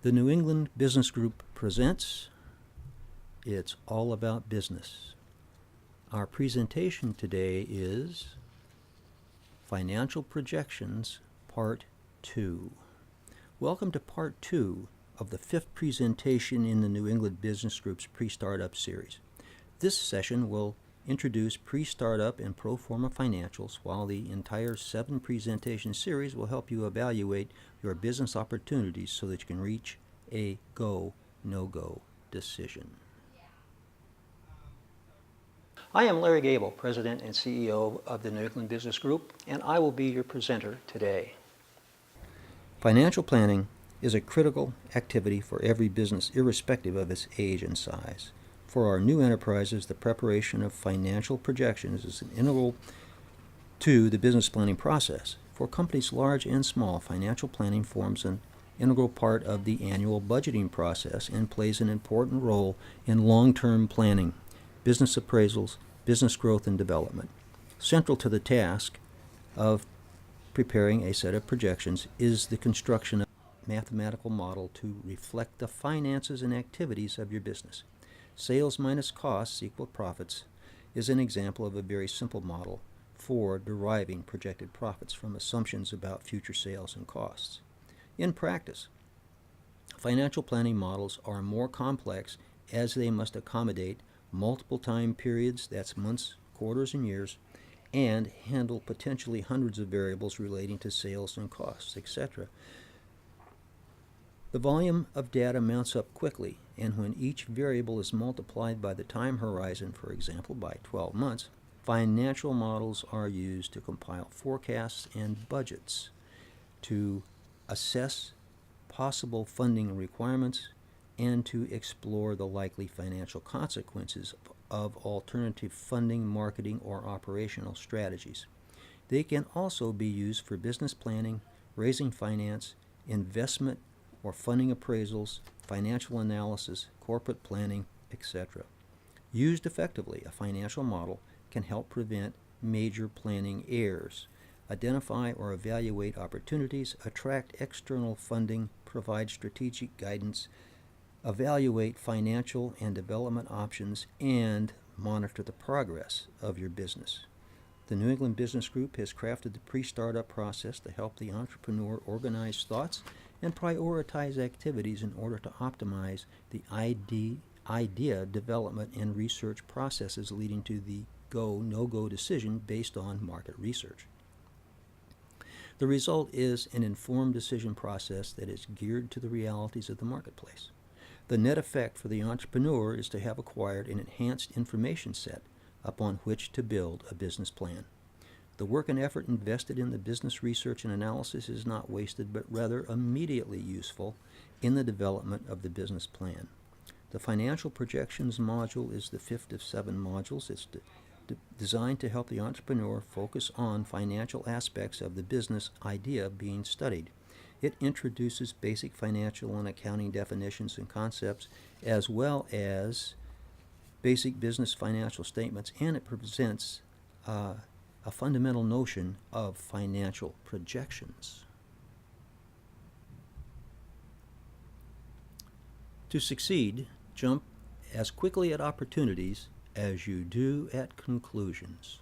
The New England Business Group presents It's All About Business. Our presentation today is Financial Projections, Part 2. Welcome to Part 2 of the 5th presentation in the New England Business Group's Pre-Startup series. This session will introduce pre-startup and pro forma financials, while the entire 7 presentation series will help you evaluate your business opportunities so that you can reach a go, no-go decision. I am Larry Gable, President and CEO of the New England Business Group, and I will be your presenter today. Financial planning is a critical activity for every business, irrespective of its age and size. For our new enterprises, the preparation of financial projections is integral to the business planning process. For companies large and small, financial planning forms an integral part of the annual budgeting process and plays an important role in long-term planning, business appraisals, business growth and development. Central to the task of preparing a set of projections is the construction of a mathematical model to reflect the finances and activities of your business. Sales minus costs equal profits is an example of a very simple model for deriving projected profits from assumptions about future sales and costs. In practice, financial planning models are more complex as they must accommodate multiple time periods, that's months, quarters, and years, and handle potentially hundreds of variables relating to sales and costs, etc. The volume of data mounts up quickly, and when each variable is multiplied by the time horizon, for example, by 12 months, financial models are used to compile forecasts and budgets, to assess possible funding requirements, and to explore the likely financial consequences of alternative funding, marketing, or operational strategies. They can also be used for business planning, raising finance, investment or funding appraisals, financial analysis, corporate planning, etc. Used effectively, a financial model can help prevent major planning errors, identify or evaluate opportunities, attract external funding, provide strategic guidance, evaluate financial and development options, and monitor the progress of your business. The New England Business Group has crafted the pre-startup process to help the entrepreneur organize thoughts and prioritize activities in order to optimize the idea development and research processes leading to the go, no-go decision based on market research. The result is an informed decision process that is geared to the realities of the marketplace. The net effect for the entrepreneur is to have acquired an enhanced information set upon which to build a business plan. The work and effort invested in the business research and analysis is not wasted, but rather immediately useful in the development of the business plan. The financial projections module is the 5th of 7 modules. It's designed to help the entrepreneur focus on financial aspects of the business idea being studied. It introduces basic financial and accounting definitions and concepts, as well as basic business financial statements, and it presents a fundamental notion of financial projections. To succeed, jump as quickly at opportunities as you do at conclusions.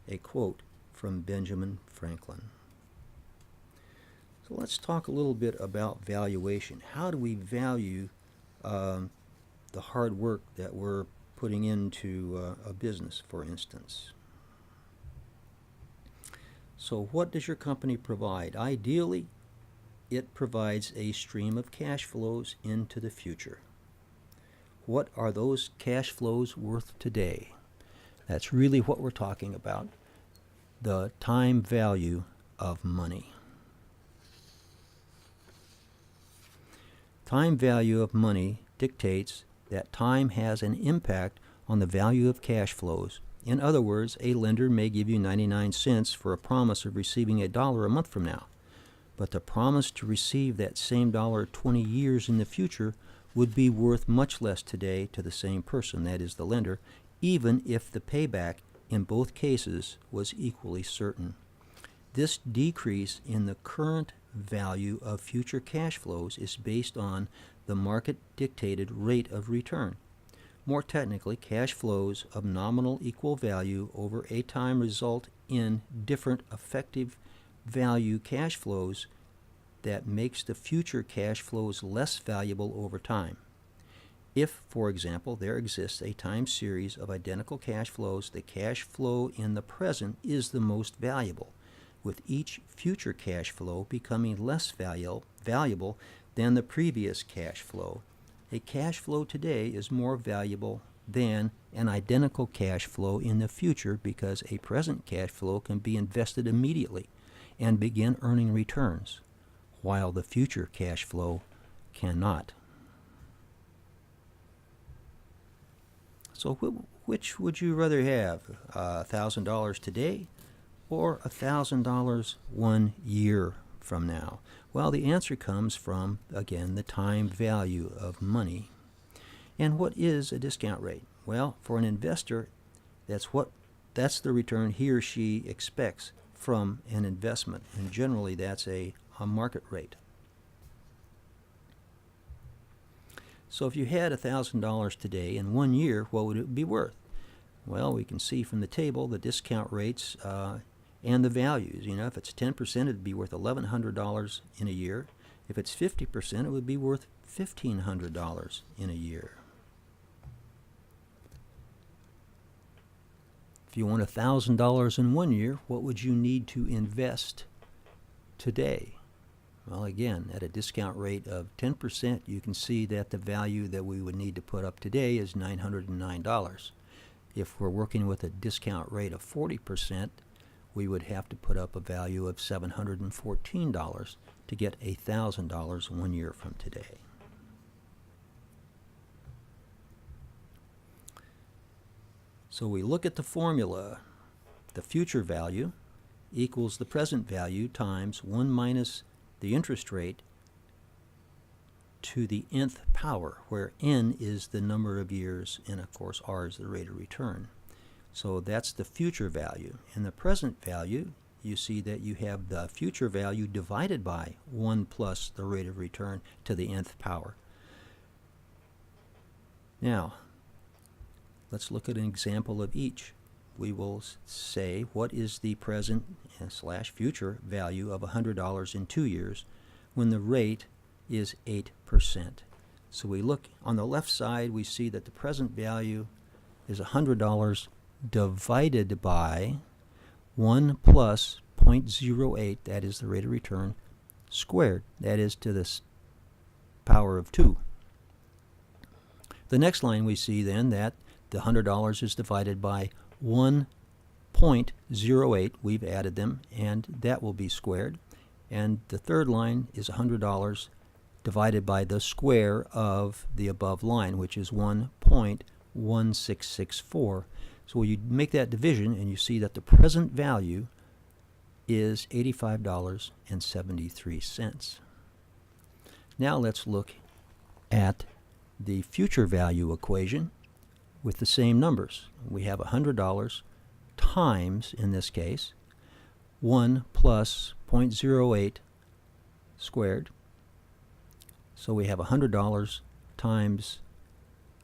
A quote from Benjamin Franklin. So let's talk a little bit about valuation. How do we value the hard work that we're putting into a business, for instance? So what does your company provide? Ideally, it provides a stream of cash flows into the future. What are those cash flows worth today? That's really what we're talking about, the time value of money. Time value of money dictates that time has an impact on the value of cash flows. In other words, a lender may give you 99 cents for a promise of receiving $1 a month from now, but the promise to receive that same dollar 20 years in the future would be worth much less today to the same person, that is the lender, even if the payback in both cases was equally certain. This decrease in the current value of future cash flows is based on the market-dictated rate of return. More technically, cash flows of nominal equal value over a time result in different effective value cash flows that makes the future cash flows less valuable over time. If, for example, there exists a time series of identical cash flows, the cash flow in the present is the most valuable, with each future cash flow becoming less valuable than the previous cash flow. A cash flow today is more valuable than an identical cash flow in the future because a present cash flow can be invested immediately and begin earning returns, while the future cash flow cannot. So which would you rather have, $1,000 today or $1,000 1 year from now? Well, the answer comes from, again, the time value of money. And what is a discount rate? Well, for an investor, that's the return he or she expects from an investment, and generally that's a market rate. So if you had $1,000 today, in 1 year, what would it be worth? Well, we can see from the table the discount rates and the values. You know, if it's 10%, it would be worth $1,100 in a year. If it's 50%, it would be worth $1,500 in a year. If you want $1,000 in 1 year, what would you need to invest today? Well, again, at a discount rate of 10%, you can see that the value that we would need to put up today is $909. If we're working with a discount rate of 40%, we would have to put up a value of $714 to get $1,000 1 year from today. So we look at the formula. The future value equals the present value times 1 minus the interest rate to the nth power, where n is the number of years and, of course, r is the rate of return. So that's the future value. In the present value, you see that you have the future value divided by 1 plus the rate of return to the nth power. Now, let's look at an example of each. We will say, what is the present / future value of $100 in 2 years when the rate is 8%? So we look on the left side, we see that the present value is $100 divided by 1 plus 0.08, that is the rate of return, squared, that is to the power of 2. The next line we see then that the $100 is divided by 1.08, we've added them, and that will be squared. And the third line is $100 divided by the square of the above line, which is 1.1664. So you make that division, and you see that the present value is $85.73. Now let's look at the future value equation with the same numbers. We have $100 times, in this case, 1 plus 0.08 squared. So we have $100 times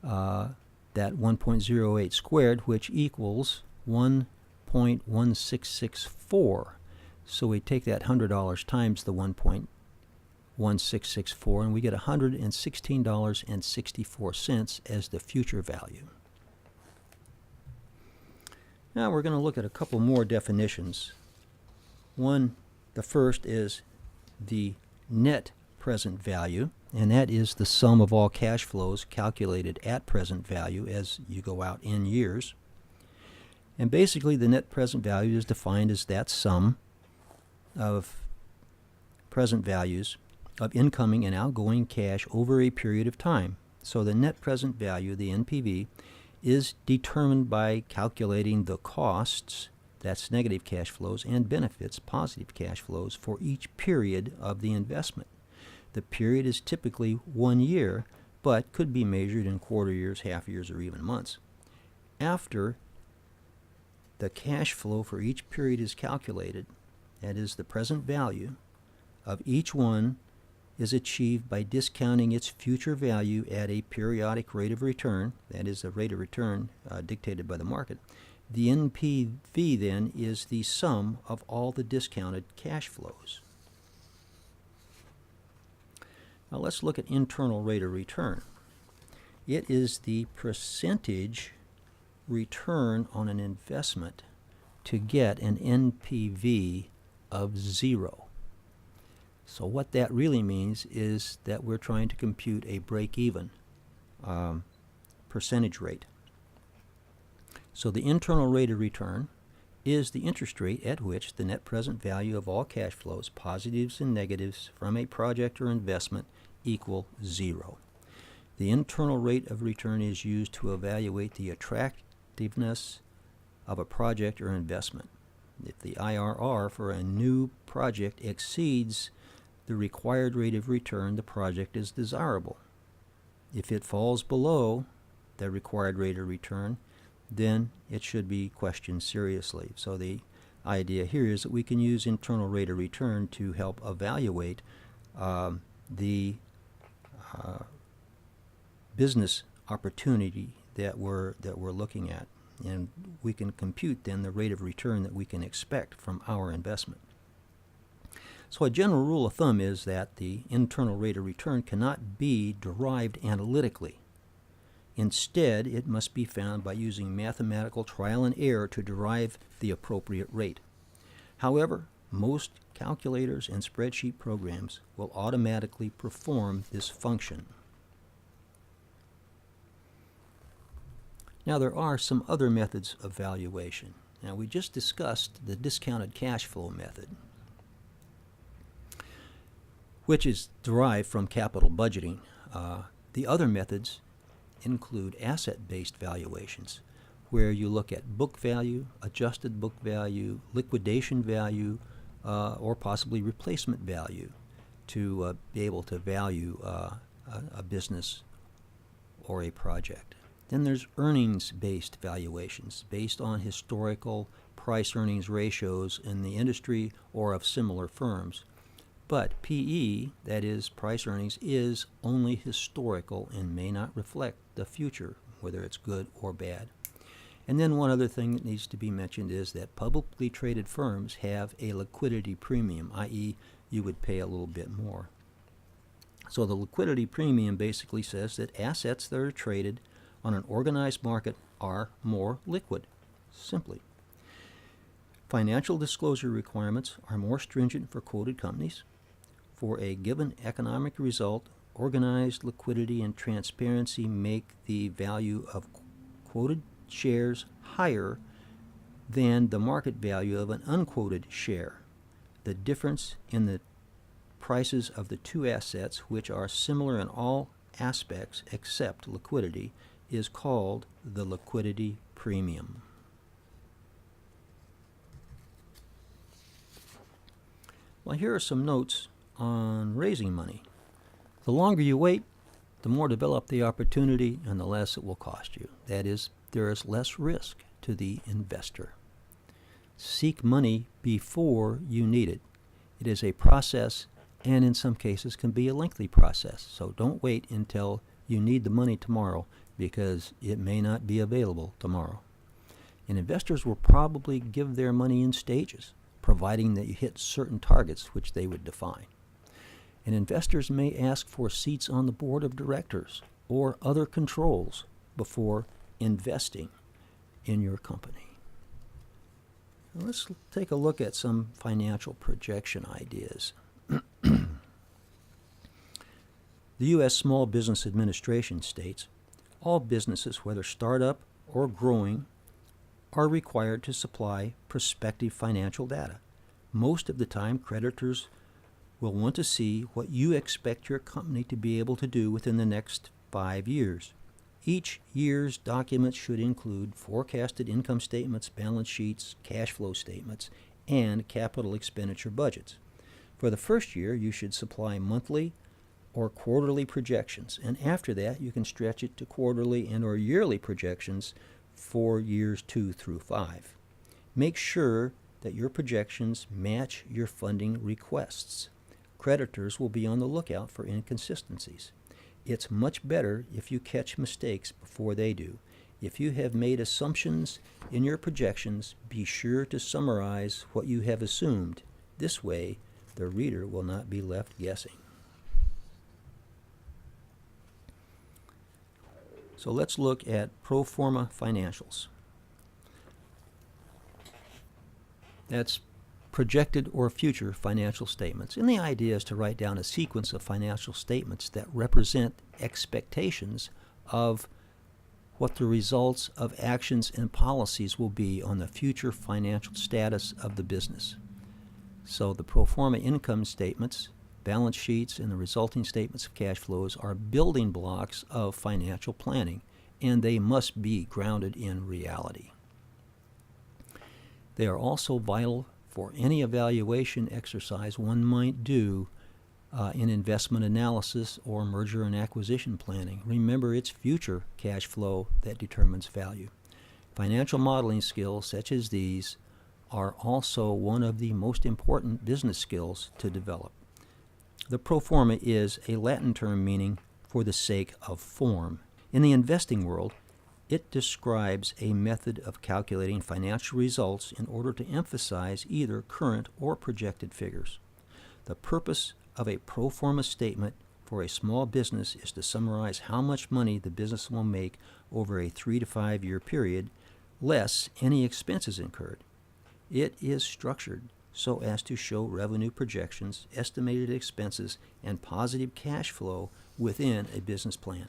that 1.08 squared, which equals 1.1664. So we take that $100 times the 1.1664, and we get $116.64 as the future value. Now we're going to look at a couple more definitions. The first is the net present value, and that is the sum of all cash flows calculated at present value as you go out in years. And basically the net present value is defined as that sum of present values of incoming and outgoing cash over a period of time. So the net present value, the NPV, is determined by calculating the costs, that's negative cash flows, and benefits, positive cash flows, for each period of the investment. The period is typically 1 year, but could be measured in quarter years, half years, or even months. After the cash flow for each period is calculated, that is the present value of each one is achieved by discounting its future value at a periodic rate of return, that is, the rate of return dictated by the market. The NPV then is the sum of all the discounted cash flows. Now let's look at internal rate of return. It is the percentage return on an investment to get an NPV of 0. So what that really means is that we're trying to compute a break-even percentage rate. So the internal rate of return is the interest rate at which the net present value of all cash flows, positives and negatives, from a project or investment equal 0. The internal rate of return is used to evaluate the attractiveness of a project or investment. If the IRR for a new project exceeds the required rate of return, the project is desirable. If it falls below the required rate of return, then it should be questioned seriously. So the idea here is that we can use internal rate of return to help evaluate the business opportunity that we're looking at, and we can compute then the rate of return that we can expect from our investment. So a general rule of thumb is that the internal rate of return cannot be derived analytically. Instead, it must be found by using mathematical trial and error to derive the appropriate rate. However, most calculators and spreadsheet programs will automatically perform this function. Now there are some other methods of valuation. Now we just discussed the discounted cash flow method, which is derived from capital budgeting. The other methods include asset-based valuations, where you look at book value, adjusted book value, liquidation value, or possibly replacement value to be able to value a business or a project. Then there's earnings-based valuations based on historical price-earnings ratios in the industry or of similar firms. But PE, that is price earnings, is only historical and may not reflect the future, whether it's good or bad. And then one other thing that needs to be mentioned is that publicly traded firms have a liquidity premium, i.e. you would pay a little bit more. So the liquidity premium basically says that assets that are traded on an organized market are more liquid, simply. Financial disclosure requirements are more stringent for quoted companies. For a given economic result, organized liquidity and transparency make the value of quoted shares higher than the market value of an unquoted share. The difference in the prices of the two assets, which are similar in all aspects except liquidity, is called the liquidity premium. Well, here are some notes on raising money. The longer you wait, the more developed the opportunity and the less it will cost you. That is, there is less risk to the investor. Seek money before you need it. It is a process, and in some cases can be a lengthy process. So don't wait until you need the money tomorrow, because it may not be available tomorrow. And investors will probably give their money in stages, providing that you hit certain targets which they would define. And investors may ask for seats on the board of directors or other controls before investing in your company. Now let's take a look at some financial projection ideas. The U.S. Small Business Administration states, all businesses, whether startup or growing, are required to supply prospective financial data. Most of the time, creditors will want to see what you expect your company to be able to do within the next 5 years. Each year's documents should include forecasted income statements, balance sheets, cash flow statements, and capital expenditure budgets. For the first year, you should supply monthly or quarterly projections, and after that you can stretch it to quarterly and or yearly projections for years 2 through 5. Make sure that your projections match your funding requests. Creditors will be on the lookout for inconsistencies. It's much better if you catch mistakes before they do. If you have made assumptions in your projections, be sure to summarize what you have assumed. This way, the reader will not be left guessing. So let's look at pro forma financials. That's projected or future financial statements. And the idea is to write down a sequence of financial statements that represent expectations of what the results of actions and policies will be on the future financial status of the business. So the pro forma income statements, balance sheets, and the resulting statements of cash flows are building blocks of financial planning, and they must be grounded in reality. They are also vital for any evaluation exercise one might do in investment analysis or merger and acquisition planning. Remember, it's future cash flow that determines value. Financial modeling skills such as these are also one of the most important business skills to develop. The pro forma is a Latin term meaning for the sake of form. In the investing world, it describes a method of calculating financial results in order to emphasize either current or projected figures. The purpose of a pro forma statement for a small business is to summarize how much money the business will make over a 3 to 5 year period, less any expenses incurred. It is structured so as to show revenue projections, estimated expenses, and positive cash flow within a business plan.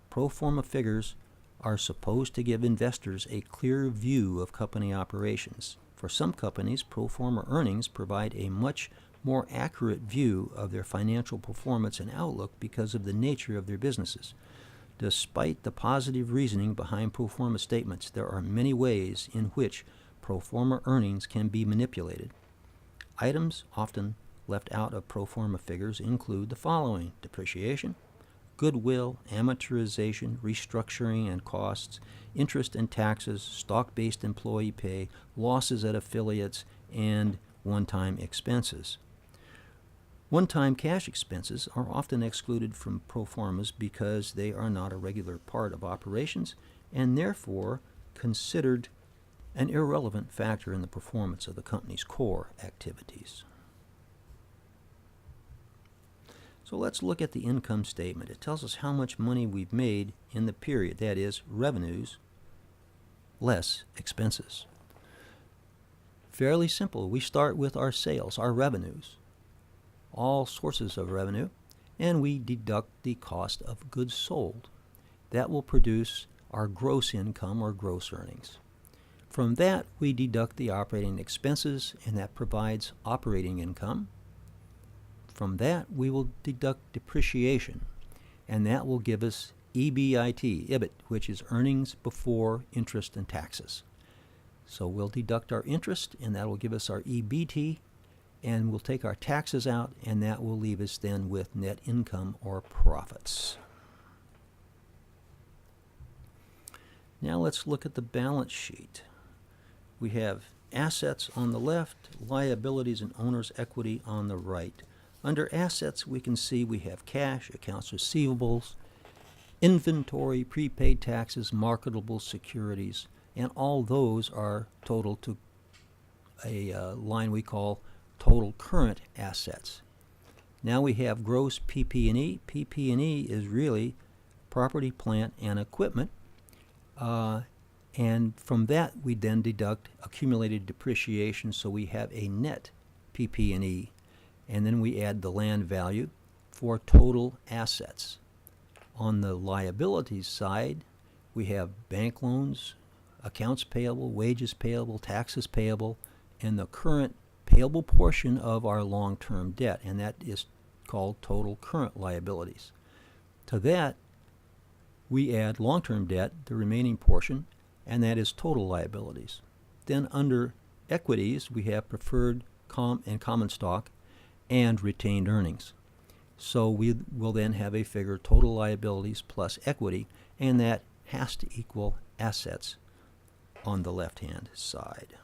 Pro forma figures are supposed to give investors a clear view of company operations. For some companies, pro forma earnings provide a much more accurate view of their financial performance and outlook because of the nature of their businesses. Despite the positive reasoning behind pro forma statements, there are many ways in which pro forma earnings can be manipulated. Items often left out of pro forma figures include the following: depreciation, goodwill, amortization, restructuring and costs, interest and taxes, stock-based employee pay, losses at affiliates, and one-time expenses. One-time cash expenses are often excluded from pro formas because they are not a regular part of operations and therefore considered an irrelevant factor in the performance of the company's core activities. So let's look at the income statement. It tells us how much money we've made in the period, that is, revenues less expenses. Fairly simple. We start with our sales, our revenues, all sources of revenue, and we deduct the cost of goods sold. That will produce our gross income or gross earnings. From that, we deduct the operating expenses, and that provides operating income. From that, we will deduct depreciation, and that will give us EBIT, which is earnings before interest and taxes. So we'll deduct our interest, and that will give us our EBT, and we'll take our taxes out, and that will leave us then with net income or profits. Now let's look at the balance sheet. We have assets on the left, liabilities and owner's equity on the right. Under assets, we can see we have cash, accounts receivables, inventory, prepaid taxes, marketable securities, and all those are total to a line we call total current assets. Now we have gross PP&E. PP&E is really property, plant, and equipment. And from that, we then deduct accumulated depreciation, so we have a net PP&E. And then we add the land value for total assets. On the liabilities side, we have bank loans, accounts payable, wages payable, taxes payable, and the current payable portion of our long-term debt, and that is called total current liabilities. To that, we add long-term debt, the remaining portion, and that is total liabilities. Then under equities, we have preferred and common stock and retained earnings. So we will then have a figure total liabilities plus equity, and that has to equal assets on the left-hand side.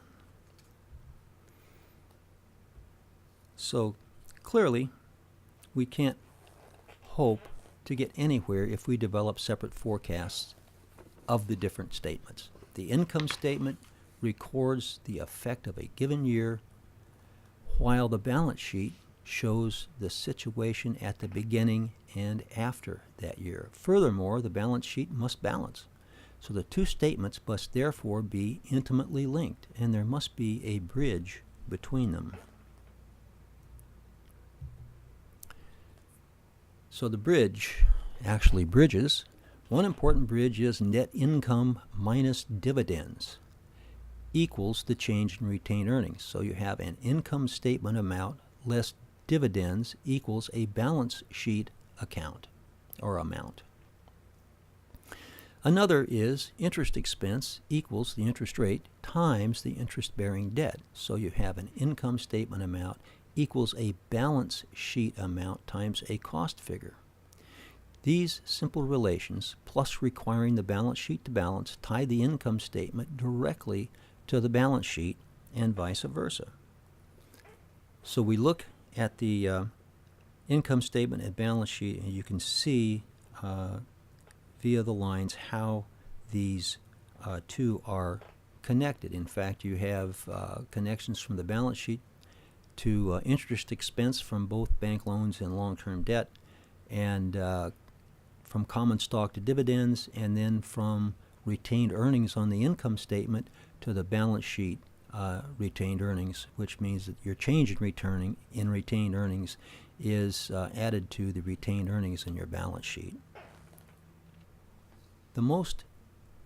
So clearly, we can't hope to get anywhere if we develop separate forecasts of the different statements. The income statement records the effect of a given year, while the balance sheet shows the situation at the beginning and after that year. Furthermore, the balance sheet must balance. So the two statements must therefore be intimately linked, and there must be a bridge between them. So the bridge, actually bridges, one important bridge is net income minus dividends equals the change in retained earnings. So you have an income statement amount less dividends equals a balance sheet account or amount. Another is interest expense equals the interest rate times the interest-bearing debt. So you have an income statement amount equals a balance sheet amount times a cost figure. These simple relations, plus requiring the balance sheet to balance, tie the income statement directly to the balance sheet and vice versa. So we look at the income statement and balance sheet, and you can see via the lines how these two are connected. In fact, you have connections from the balance sheet to interest expense from both bank loans and long-term debt, and from common stock to dividends, and then from retained earnings on the income statement to the balance sheet retained earnings, which means that your change in retained earnings is added to the retained earnings in your balance sheet. The most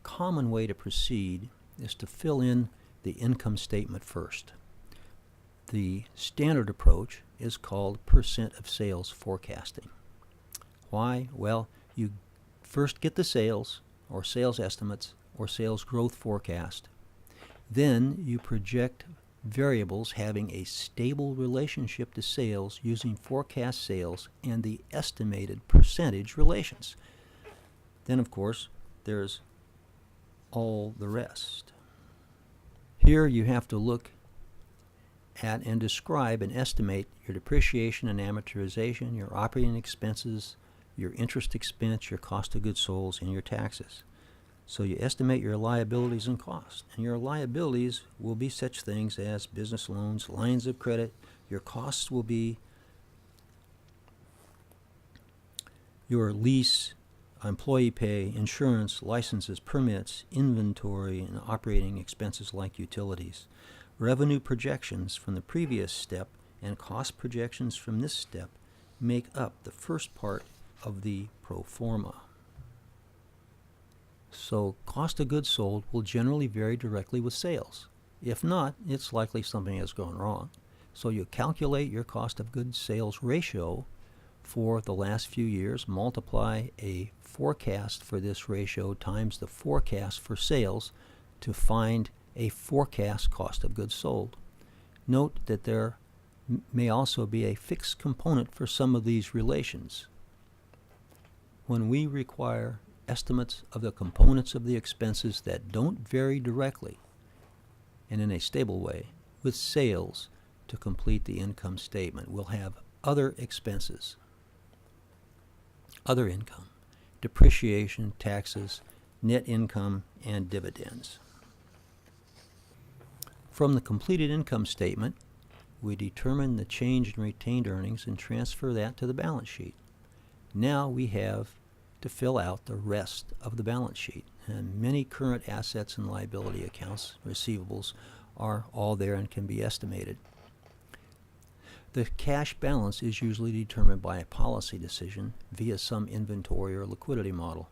common way to proceed is to fill in the income statement first. The standard approach is called percent of sales forecasting. Why? Well, you first get the sales or sales estimates or sales growth forecast. Then you project variables having a stable relationship to sales using forecast sales and the estimated percentage relations. Then, of course, there's all the rest. Here you have to look at and describe and estimate your depreciation and amortization, your operating expenses, your interest expense, your cost of goods sold, and your taxes. So you estimate your liabilities and costs. And your liabilities will be such things as business loans, lines of credit. Your costs will be your lease, employee pay, insurance, licenses, permits, inventory, and operating expenses like utilities. Revenue projections from the previous step and cost projections from this step make up the first part of the pro forma. So cost of goods sold will generally vary directly with sales. If not, it's likely something has gone wrong. So you calculate your cost of goods sales ratio for the last few years, multiply a forecast for this ratio times the forecast for sales to find a forecast cost of goods sold. Note that there may also be a fixed component for some of these relations. When we require estimates of the components of the expenses that don't vary directly and in a stable way with sales to complete the income statement, we'll have other expenses, other income, depreciation, taxes, net income, and dividends. From the completed income statement, we determine the change in retained earnings and transfer that to the balance sheet. Now we have to fill out the rest of the balance sheet, and many current assets and liability accounts, receivables, are all there and can be estimated. The cash balance is usually determined by a policy decision via some inventory or liquidity model.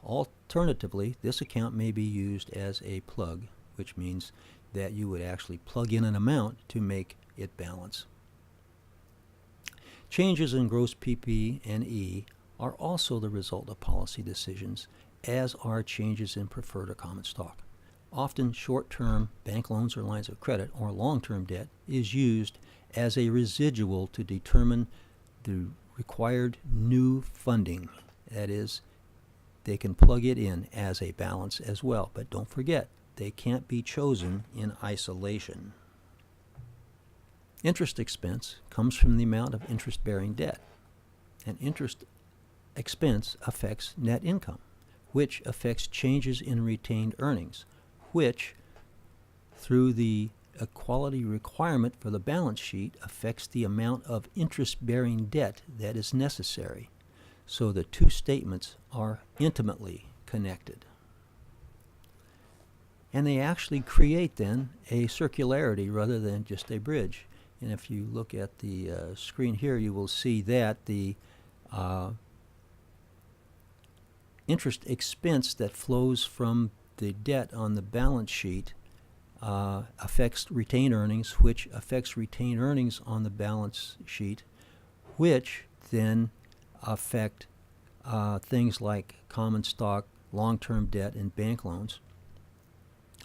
Alternatively, this account may be used as a plug, which means that you would actually plug in an amount to make it balance. Changes in gross PP&E are also the result of policy decisions, as are changes in preferred or common stock. Often short-term bank loans or lines of credit or long-term debt is used as a residual to determine the required new funding. That is, they can plug it in as a balance as well, but don't forget, they can't be chosen in isolation. Interest expense comes from the amount of interest-bearing debt. And interest expense affects net income, which affects changes in retained earnings, which, through the equality requirement for the balance sheet, affects the amount of interest-bearing debt that is necessary. So the two statements are intimately connected. And they actually create then a circularity rather than just a bridge. And if you look at the screen here, you will see that the interest expense that flows from the debt on the balance sheet affects retained earnings, which affects retained earnings on the balance sheet, which then affect things like common stock, long-term debt, and bank loans.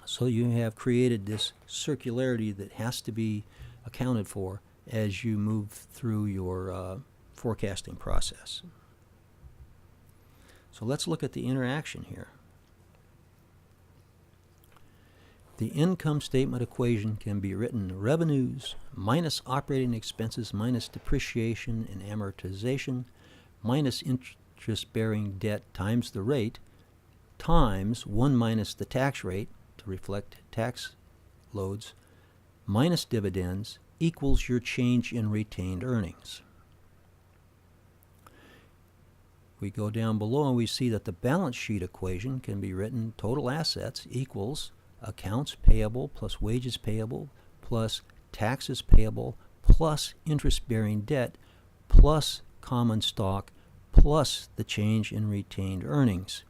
So you have created this circularity that has to be accounted for as you move through your forecasting process. So let's look at the interaction here. The income statement equation can be written revenues minus operating expenses minus depreciation and amortization minus interest-bearing debt times the rate times 1 minus the tax rate to reflect tax loads minus dividends equals your change in retained earnings. We go down below and we see that the balance sheet equation can be written total assets equals accounts payable plus wages payable plus taxes payable plus interest-bearing debt plus common stock plus the change in retained earnings.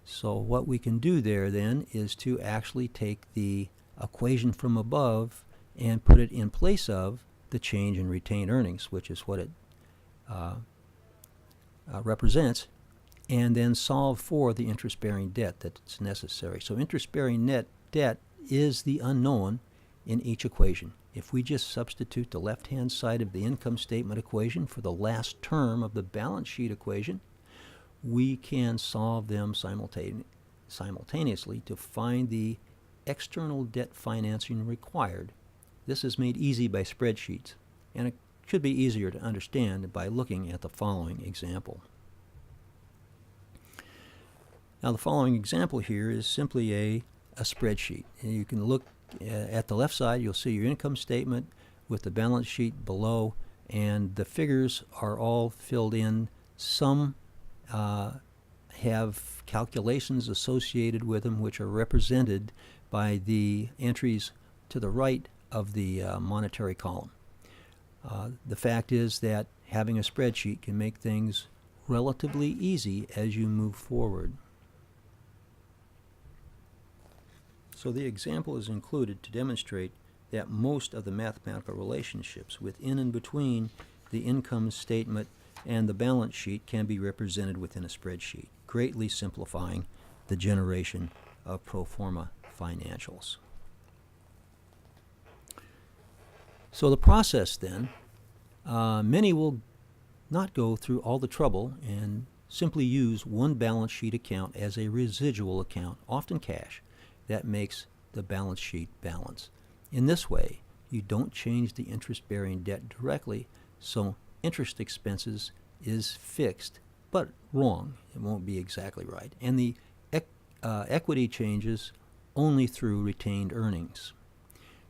So what we can do there then is to actually take the equation from above and put it in place of the change in retained earnings, which is what it represents, and then solve for the interest-bearing debt that's necessary. So interest-bearing net debt is the unknown in each equation. If we just substitute the left-hand side of the income statement equation for the last term of the balance sheet equation, we can solve them simultaneously to find the external debt financing required. This is made easy by spreadsheets, and it should be easier to understand by looking at the following example. Now the following example here is simply a spreadsheet. And you can look at the left side, you'll see your income statement with the balance sheet below, and the figures are all filled in. Some have calculations associated with them which are represented by the entries to the right of the monetary column. The fact is that having a spreadsheet can make things relatively easy as you move forward. So the example is included to demonstrate that most of the mathematical relationships within and between the income statement and the balance sheet can be represented within a spreadsheet, greatly simplifying the generation of pro forma financials. So the process then, many will not go through all the trouble and simply use one balance sheet account as a residual account, often cash, that makes the balance sheet balance. In this way, you don't change the interest-bearing debt directly, so interest expenses is fixed, but wrong. It won't be exactly right. And the equity changes only through retained earnings.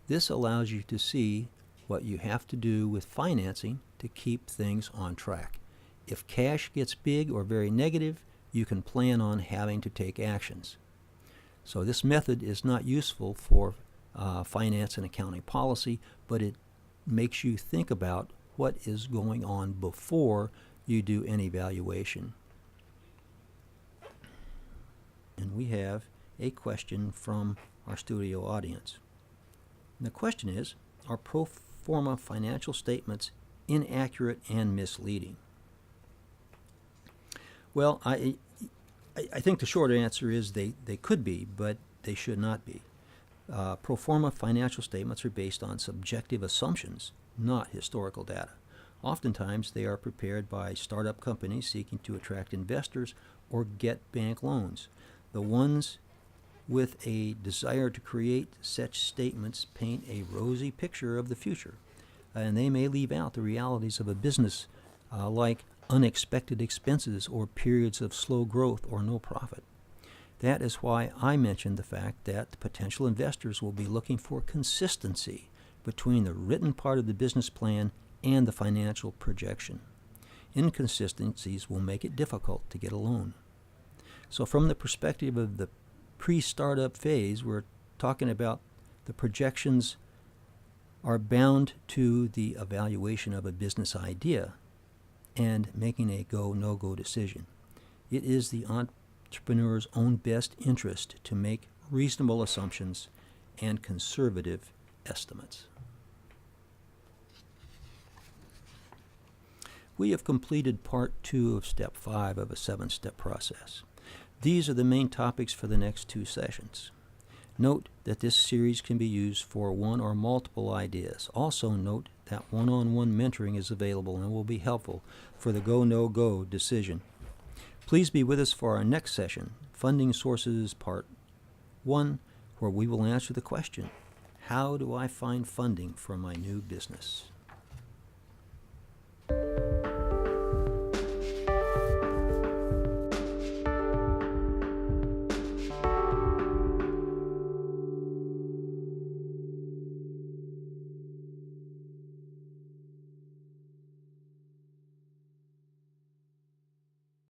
This allows you to see what you have to do with financing to keep things on track. If cash gets big or very negative, you can plan on having to take actions. So this method is not useful for finance and accounting policy, but it makes you think about what is going on before you do any valuation. And we have a question from our studio audience. And the question is, are pro forma financial statements inaccurate and misleading? Well, I think the short answer is they could be, but they should not be. Pro forma financial statements are based on subjective assumptions, not historical data. Oftentimes, they are prepared by startup companies seeking to attract investors or get bank loans. The ones with a desire to create such statements paint a rosy picture of the future, and they may leave out the realities of a business like unexpected expenses or periods of slow growth or no profit. That is why I mentioned the fact that potential investors will be looking for consistency between the written part of the business plan and the financial projection. Inconsistencies will make it difficult to get a loan. So from the perspective of the pre-startup phase, we're talking about the projections are bound to the evaluation of a business idea and making a go, no-go decision. It is the entrepreneur's own best interest to make reasonable assumptions and conservative estimates. We have completed part 2 of step 5 of a 7-step process. These are the main topics for the next 2 sessions. Note that this series can be used for one or multiple ideas. Also note that one-on-one mentoring is available and will be helpful for the go, no-go decision. Please be with us for our next session, Funding Sources Part 1, where we will answer the question, how do I find funding for my new business?